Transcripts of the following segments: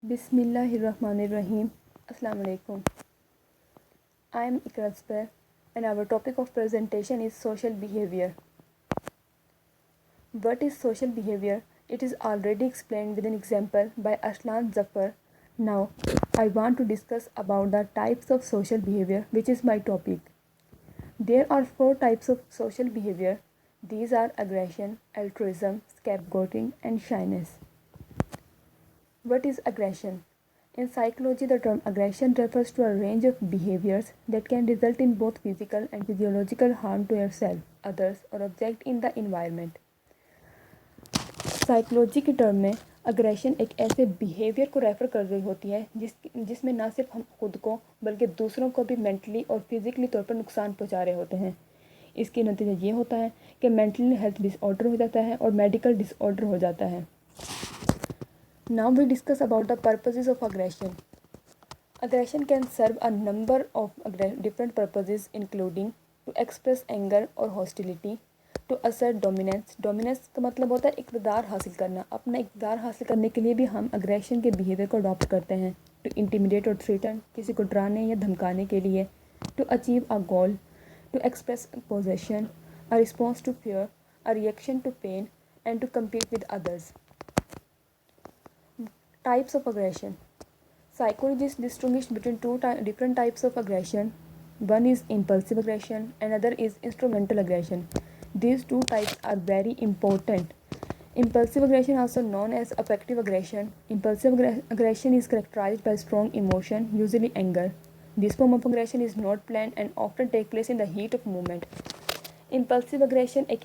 Bismillahirrahmanirrahim. Assalamu alaikum. I am Ikra Zubair and our topic of presentation is social behavior. What is social behavior? It is already explained with an example by Aslan Zafar. Now, I want to discuss about the types of social behavior, which is my topic. There are 4 types of social behavior. These are aggression, altruism, scapegoating, and shyness. What is aggression? In psychology, the term aggression refers to a range of behaviors that can result in both physical and physiological harm to yourself, others, or object in the environment. Psychology के term में aggression एक ऐसे behaviour को refer कर रही होती है जिसमें ना सिर्फ हम खुद को बल्कि दूसरों को भी मेंटली और फिजिकली तौर पर नुकसान पहुंचा रहे होते हैं। इसके नतीजा ये होता है कि मेंटल हेल्थ डिसऑर्डर हो जाता है और मेडिकल डिसऑर्डर हो जाता है। Now we discuss about the purposes of aggression. Aggression can serve a number of different purposes including to express anger or hostility, to assert dominance. Dominance का मतलब होता है इक़्तिदार हासिल करना। अपना इक़्तिदार हासिल करने के लिए भी हम aggression के behavior को adopt करते हैं। To intimidate or threaten, किसी को डराने या धमकाने के लिए। To achieve a goal, to express possession, a response to fear, a reaction to pain, and to compete with others. Types of aggression. Psychologists distinguish between two different types of aggression. One is impulsive aggression, another is instrumental aggression. These two types are very important. Impulsive aggression, also known as affective aggression. Impulsive aggression is characterized by strong emotion, usually anger. This form of aggression is not planned and often take place in the heat of movement. Impulsive aggression एक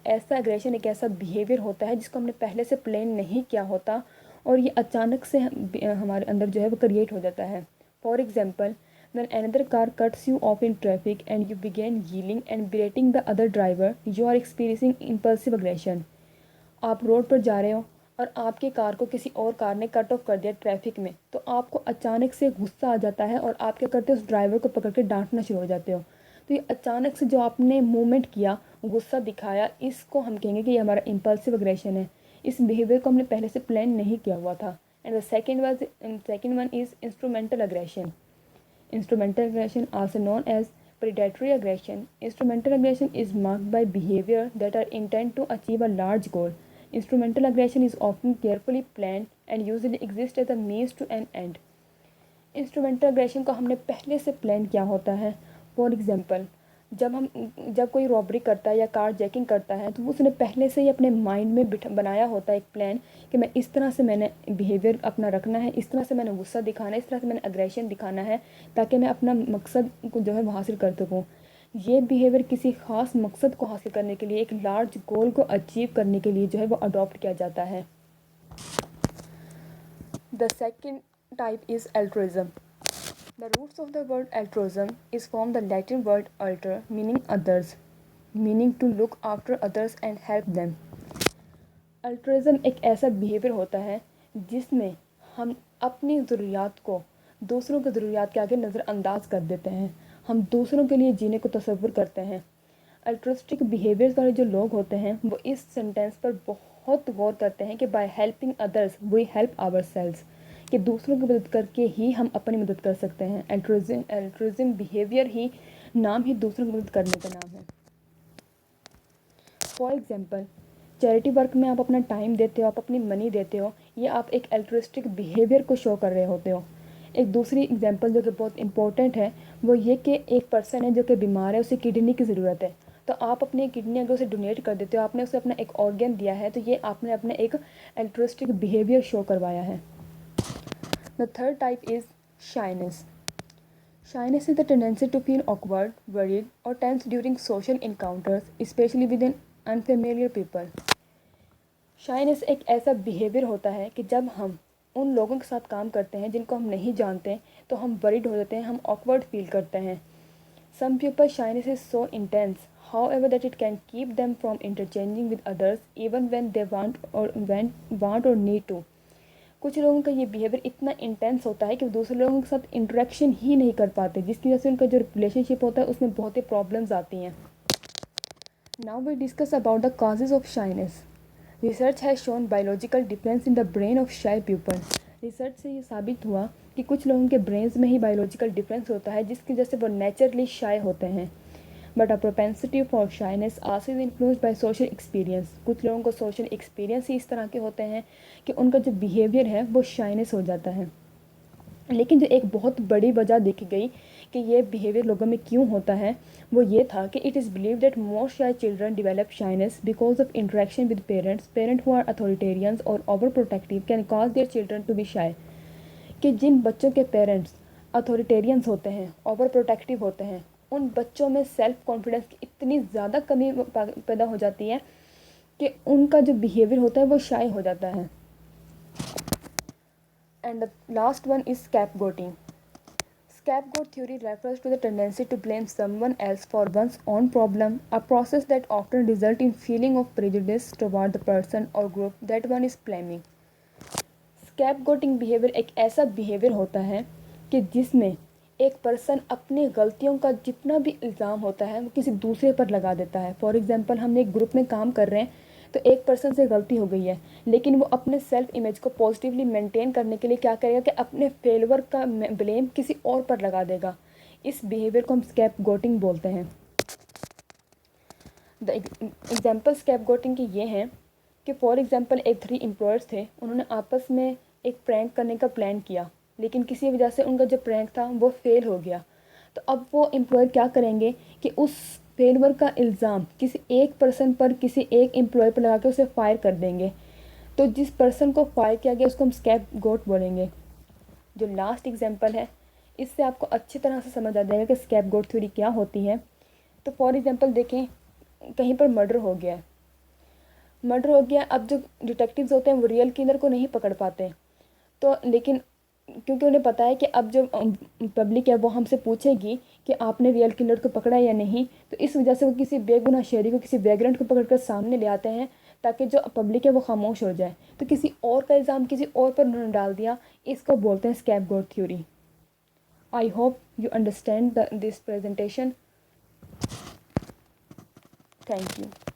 ऐसा behaviour होता है जिसको हमने पहले से plan नहीं किया होता और ये अचानक से हमारे अंदर जो है वो क्रिएट हो जाता है। For example, when another car cuts you off in traffic and you begin yelling and berating the other driver, you are experiencing impulsive aggression. आप रोड पर जा रहे हो और आपके कार को किसी और कार ने कट ऑफ कर दिया ट्रैफिक में, तो आपको अचानक से गुस्सा आ जाता है और आप क्या करते हो, उस ड्राइवर को पकड़ के डांटना शुरू हो जाते हो। तो ये अचानक से जो आपने मूवमेंट किया, गुस्सा दिखाया, इसको हम कहेंगे कि ये हमारा इम्पल्सिव अग्रेशन है। इस बिहेवियर को हमने पहले से प्लान नहीं किया हुआ था। And the second one is instrumental aggression. Instrumental aggression, also known as predatory aggression. Instrumental aggression is marked by behavior that are intended to achieve a large goal. Instrumental aggression is often carefully planned and usually exists as a means to an end. Instrumental aggression को हमने पहले से plan किया होता है। For example, जब कोई robbery करता है या कार जैकिंग करता है तो उसने पहले से ही अपने माइंड में बनाया होता है एक प्लान कि मैं इस तरह से मैंने बिहेवियर अपना रखना है, इस तरह से मैंने गुस्सा दिखाना है, इस तरह से मैंने अग्रेशन दिखाना है ताकि मैं अपना मकसद को जो है वो हासिल कर सकूँ। ये बिहेवियर किसी ख़ास मकसद को हासिल करने के लिए, एक लार्ज गोल को अचीव करने के लिए जो है वो अडॉप्ट किया जाता है। The second type is altruism. The roots of the word altruism is from the Latin word alter, meaning others, meaning to look after others and help them. Altruism एक ऐसा बिहेवियर होता है जिसमें हम अपनी ज़रूरियात को दूसरों की ज़रूरियात के आगे नज़रअंदाज कर देते हैं। हम दूसरों के लिए जीने को तसव्वुर करते हैं। अल्ट्रुइस्टिक बिहेवियर्स वाले जो लोग होते हैं वो इस सेंटेंस पर बहुत गौर करते हैं कि by helping others we help ourselves, कि दूसरों की मदद करके ही हम अपनी मदद कर सकते हैं। एल्ट्रुइज्म बिहेवियर ही नाम ही दूसरों की मदद करने का नाम है। फॉर एग्जांपल, चैरिटी वर्क में आप अपना टाइम देते हो, आप अपनी मनी देते हो, ये आप एक एल्ट्रुइस्टिक बिहेवियर को शो कर रहे होते हो। एक दूसरी एग्जांपल जो कि बहुत इंपॉर्टेंट है वो ये कि एक पर्सन है जो कि बीमार है, उसे किडनी की ज़रूरत है, तो आप अपनी किडनी अगर उसे डोनेट कर देते हो, आपने उसे अपना एक ऑर्गन दिया है, तो ये आपने अपने एक एल्ट्रुइस्टिक बिहेवियर शो करवाया है। The third type is shyness. Shyness is the tendency to feel awkward, worried, or tense during social encounters, especially with unfamiliar people. Shyness एक ऐसा बिहेवियर होता है कि जब हम उन लोगों के साथ काम करते हैं जिनको हम नहीं जानते तो हम वरीड हो जाते हैं, हम awkward फील करते हैं. Some people shyness is so intense, however, that it can keep them from interchanging with others even when they want or need to. कुछ लोगों का ये बिहेवियर इतना इंटेंस होता है कि वो दूसरे लोगों के साथ इंटरेक्शन ही नहीं कर पाते, जिसकी वजह से उनका जो रिलेशनशिप होता है उसमें बहुत ही प्रॉब्लम्स आती हैं। Now we discuss about the causes of shyness. Research has shown biological difference in the brain of shy people. Research से ये साबित हुआ कि कुछ लोगों के ब्रेन्स में ही बायोलॉजिकल डिफरेंस होता है जिसकी वजह से वो नेचुरली शाय होते हैं। But a propensity for shyness also is influenced by social experience. कुछ लोगों को सोशल एक्सपीरियंस ही इस तरह के होते हैं कि उनका जो बिहेवियर है वो शाइनेस हो जाता है। लेकिन जो एक बहुत बड़ी वजह देखी गई कि ये बिहेवियर लोगों में क्यों होता है वो ये था कि it is believe that most shy children develop shyness because of interaction with parent who are authoritarians और over protective can cause their children to be shy. कि जिन बच्चों के पेरेंट्स अथॉरिटेरियंस होते हैं, ओवर प्रोटेक्टिव होते हैं, उन बच्चों में सेल्फ कॉन्फिडेंस की इतनी ज़्यादा कमी पैदा हो जाती है कि उनका जो बिहेवियर होता है वो शाय हो जाता है। And the last one is scapegoating. Scapegoat theory refers to the tendency to blame someone else for one's own problem, a process that often results in feeling of prejudice toward the person or group that one is blaming. Scapegoating behaviour एक ऐसा behaviour होता है कि जिसमें एक person अपनी गलतियों का जितना भी इल्ज़ाम होता है वो किसी दूसरे पर लगा देता है। फॉर एग्जांपल, हम एक ग्रुप में काम कर रहे हैं तो एक पर्सन से गलती हो गई है, लेकिन वो अपने सेल्फ इमेज को पॉजिटिवली मेंटेन करने के लिए क्या करेगा कि अपने फेलियर का ब्लेम किसी और पर लगा देगा। इस बिहेवियर को हम स्कैपगोटिंग बोलते हैं। द एग्जाम्पल स्कैपगोटिंग की ये हैं कि फॉर एग्जांपल एक 3 एम्प्लॉयर्स थे, उन्होंने आपस में एक प्रैंक करने का प्लान किया, लेकिन किसी वजह से उनका जो प्रैंक था वो फेल हो गया। तो अब वो एम्प्लॉयर क्या करेंगे कि उस फेलियर का इल्ज़ाम किसी एक पर्सन पर, किसी एक एम्प्लॉय पर लगा के उसे फायर कर देंगे। तो जिस पर्सन को फायर किया गया उसको हम स्कैपगोट बोलेंगे। जो लास्ट एग्जांपल है, इससे आपको अच्छी तरह से समझ आ जाएगा कि स्कैपगोट थ्योरी क्या होती है। तो फॉर एग्जांपल देखें, कहीं पर मर्डर हो गया है, अब जो डिटेक्टिव्स होते हैं वो रियल किलर को नहीं पकड़ पाते। तो लेकिन क्योंकि उन्हें पता है कि अब जो पब्लिक है वो हमसे पूछेगी कि आपने रियल किलर को पकड़ा या नहीं, तो इस वजह से वो किसी बेगुनाह शहरी को, किसी वैग्रेंट को पकड़ कर सामने ले आते हैं ताकि जो पब्लिक है वो खामोश हो जाए। तो किसी और का इल्ज़ाम किसी और पर उन्होंने डाल दिया, इसको बोलते हैं scapegoat theory. I hope you understand this presentation. Thank you.